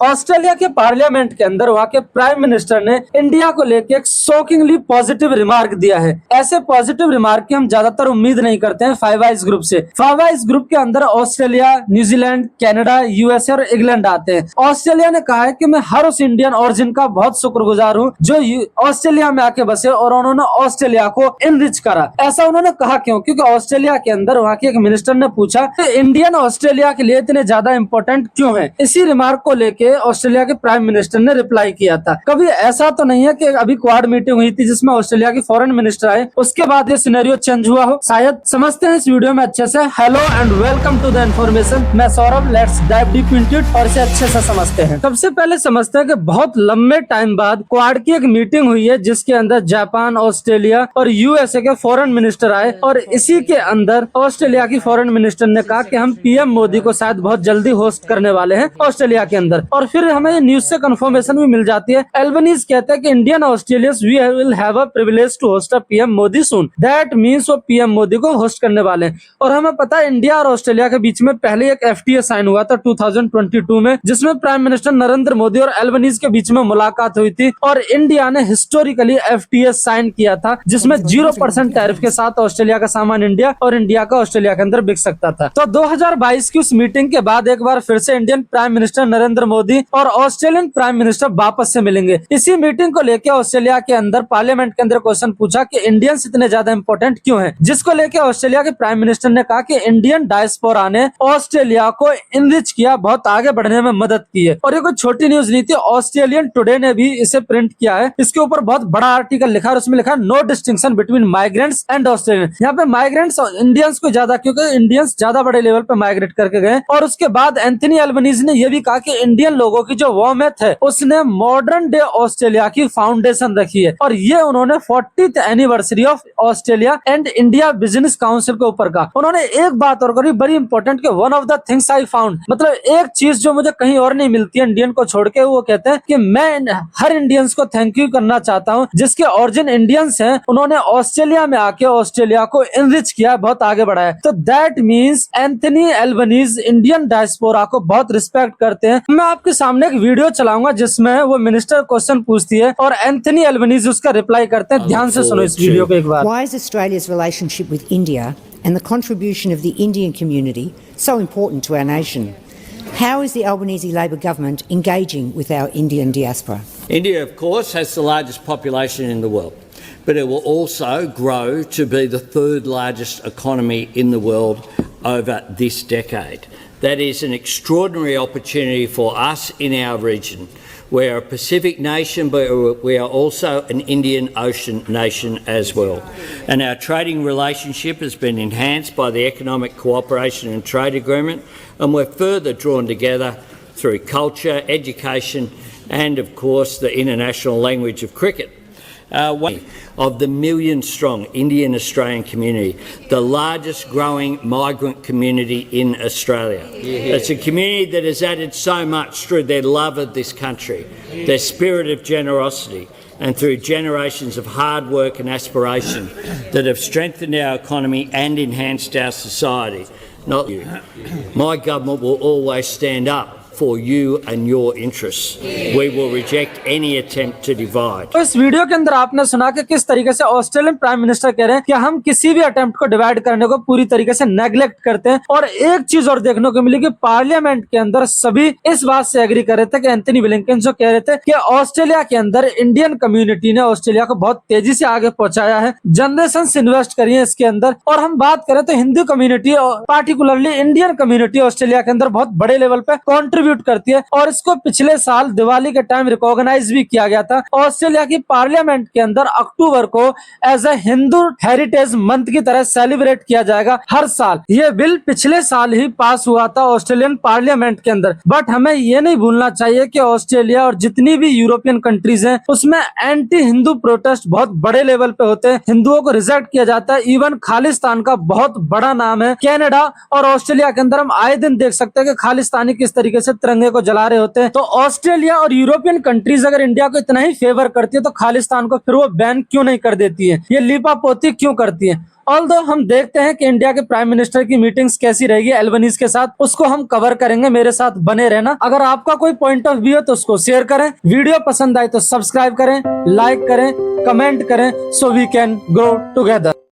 Australia के parliament के अंदर वहाँ के प्राइम मिनिस्टर ने इंडिया को लेकर एक शॉकिंगली पॉजिटिव रिमार्क दिया है। ऐसे पॉजिटिव रिमार्क की हम ज्यादातर उम्मीद नहीं करते हैं फाइव आइज ग्रुप से। फाइव आइज ग्रुप के अंदर ऑस्ट्रेलिया, न्यूजीलैंड, कनाडा, यूएसए और इंग्लैंड आते हैं। ऑस्ट्रेलिया ने कहा है कि मैं हर उस इंडियन ओरिजिन का बहुत शुक्रगुजार हूँ जो ऑस्ट्रेलिया में आके बसे और उन्होंने ऑस्ट्रेलिया को इनरिच करा। ऐसा उन्होंने कहा क्यों? क्योंकि ऑस्ट्रेलिया के अंदर वहाँ के एक मिनिस्टर ने पूछा कि इंडियन ऑस्ट्रेलिया के लिए इतने ज्यादा इंपॉर्टेंट क्यों है। इसी रिमार्क को लेके ऑस्ट्रेलिया के प्राइम मिनिस्टर ने रिप्लाई किया था। कभी ऐसा तो नहीं है कि अभी क्वाड मीटिंग हुई थी जिसमें ऑस्ट्रेलिया की फॉरेन मिनिस्टर आए, उसके बाद ये सिनेरियो चेंज हुआ हो, शायद। समझते हैं इस वीडियो में अच्छे से। Hello and welcome to the information. मैं Saurabh, let's dive deep into it और इसे अच्छे से समझते हैं। सबसे पहले समझते हैं कि बहुत लंबे टाइम बाद क्वाड की एक मीटिंग हुई है जिसके अंदर जापान, ऑस्ट्रेलिया और यूएसए के फॉरेन मिनिस्टर आए और इसी के अंदर ऑस्ट्रेलिया की फॉरेन मिनिस्टर ने कहा कि हम पीएम मोदी को शायद बहुत जल्दी होस्ट करने वाले हैं ऑस्ट्रेलिया के अंदर। और फिर हमें ये न्यूज से कंफर्मेशन भी मिल जाती है। एल्बनीज कहते हैं कि Indian Australians we will have a privilege to host a PM Modi soon. That means वो पीएम मोदी को होस्ट करने वाले हैं। और हमें पता है इंडिया और ऑस्ट्रेलिया के बीच में पहले एक एफटीए साइन हुआ था 2022 में, जिसमें प्राइम मिनिस्टर नरेंद्र मोदी और एल्बनीज के बीच में मुलाकात हुई थी और इंडिया ने हिस्टोरिकली एफटीए साइन किया था जिसमें 0% टैरिफ के साथ ऑस्ट्रेलिया का सामान इंडिया और इंडिया का ऑस्ट्रेलिया के अंदर बिक सकता था। तो 2022 की उस मीटिंग के बाद एक बार फिर से Indian prime minister Narendra Modi और ऑस्ट्रेलियन प्राइम मिनिस्टर वापस से मिलेंगे। इसी मीटिंग को लेकर ऑस्ट्रेलिया के अंदर पार्लियामेंट के अंदर क्वेश्चन पूछा कि इंडियंस इतने ज्यादा इंपॉर्टेंट क्यों हैं, जिसको लेकर ऑस्ट्रेलिया के प्राइम मिनिस्टर ने कहा कि इंडियन डायस्पोरा ने ऑस्ट्रेलिया को इनरिच किया, बहुत आगे बढ़ने में मदद की है। और ये कोई छोटी न्यूज नहीं थी, ऑस्ट्रेलियन टुडे ने भी इसे प्रिंट किया है। इसके ऊपर बहुत बड़ा आर्टिकल लिखा है और उसमें लिखा है no distinction between migrants and Australian. यहाँ पे माइग्रेंट्स और इंडियंस को ज्यादा, क्योंकि इंडियंस ज्यादा बड़े लेवल पे माइग्रेट करके गए। और उसके बाद एंथनी एल्बनीज ने यह भी कहा कि इंडियन लोगों की जो वार्मथ है उसने मॉडर्न डे ऑस्ट्रेलिया की फाउंडेशन रखी है। और ये उन्होंने 40th anniversary of Australia and India business council के ऊपर कहा। उन्होंने एक बात और करी बड़ी इंपॉर्टेंट, कि one of the things I found, मतलब एक चीज जो मुझे कहीं और नहीं मिलती है इंडियन को छोड़ के, वो कहते हैं कि मैं हर इंडियंस को थैंक यू करना चाहता हूँ जिसके ओरिजिन इंडियंस हैं, उन्होंने ऑस्ट्रेलिया में आके ऑस्ट्रेलिया को इनरिच किया, बहुत आगे बढ़ाया। तो that means Anthony Albanese Indian diaspora को बहुत रिस्पेक्ट करते हैं। मैं आपके सामने एक वीडियो चलाऊंगा जिसमें वो मिनिस्टर क्वेश्चन पूछती है और एंथनी एल्बनीज उसका रिप्लाई करते हैं। ध्यान से सुनो इस वीडियो को एक बार। Why is Australia's relationship with India and the contribution of the Indian community so important to our nation? How is the Albanese Labor government engaging with our Indian diaspora? India, of course, has the largest population in the world, but it will also grow to be the third largest economy in the world over this decade. That is an extraordinary opportunity for us in our region. We are a Pacific nation, but we are also an Indian Ocean nation as well. And our trading relationship has been enhanced by the Economic Cooperation and Trade Agreement, and we're further drawn together through culture, education, and of course the international language of cricket. Of the million-strong Indian Australian community, the largest growing migrant community in Australia. Yeah. It's a community that has added so much through their love of this country, their spirit of generosity, and through generations of hard work and aspiration that have strengthened our economy and enhanced our society. Not you. My government will always stand up for you and your interests. We will reject any attempt to divide. तो इस video के अंदर आपने सुना कि किस तरीके से ऑस्ट्रेलियन प्राइम मिनिस्टर कह रहे हैं कि हम किसी भी अटेम्प्ट को डिवाइड करने को पूरी तरीके से नेग्लेक्ट करते हैं। और एक चीज और देखने को मिली कि पार्लियामेंट के अंदर सभी इस बात से एग्री कर रहे थे कि एंथनी ब्लिंकन जो कह रहे थे कि ऑस्ट्रेलिया के अंदर इंडियन कम्युनिटी ने ऑस्ट्रेलिया को बहुत तेजी से आगे पहुंचाया है, जनरेशन इन्वेस्ट करी है इसके अंदर। और हम बात करें तो Hindu community, particularly Indian community Australia के अंदर बहुत बड़े लेवल पे कॉन्ट्रीब्यूट करती है। और इसको पिछले साल दिवाली के टाइम रिकॉग्नाइज भी किया गया था। ऑस्ट्रेलिया की पार्लियामेंट के अंदर अक्टूबर को as a Hindu heritage month की तरह सेलिब्रेट किया जाएगा हर साल। ये बिल पिछले साल ही पास हुआ था ऑस्ट्रेलियन पार्लियामेंट के अंदर। बट हमें ये नहीं भूलना चाहिए कि ऑस्ट्रेलिया और जितनी भी यूरोपियन कंट्रीज हैं उसमें एंटी हिंदू प्रोटेस्ट बहुत बड़े लेवल पे होते हैं, हिंदुओं को रिजेक्ट किया जाता है। इवन खालिस्तान का बहुत बड़ा नाम है कनाडा और ऑस्ट्रेलिया के अंदर। हम आए दिन देख सकते हैं कि खालिस्तानी किस तरीके से से तिरंगे को जला रहे होते हैं। तो ऑस्ट्रेलिया और यूरोपियन कंट्रीज अगर इंडिया को इतना ही फेवर करती है तो खालिस्तान को फिर वो बैन क्यों नहीं कर देती है, ये लीपापोती क्यों करती है। ऑल्दो हम देखते हैं कि इंडिया के प्राइम मिनिस्टर की मीटिंग्स कैसी रहेगी एल्बनीज के साथ, उसको हम कवर करेंगे। मेरे साथ बने रहना। अगर आपका कोई पॉइंट ऑफ व्यू है तो उसको शेयर करें, वीडियो पसंद आए तो सब्सक्राइब करें, लाइक करें, कमेंट करें, so we can grow together.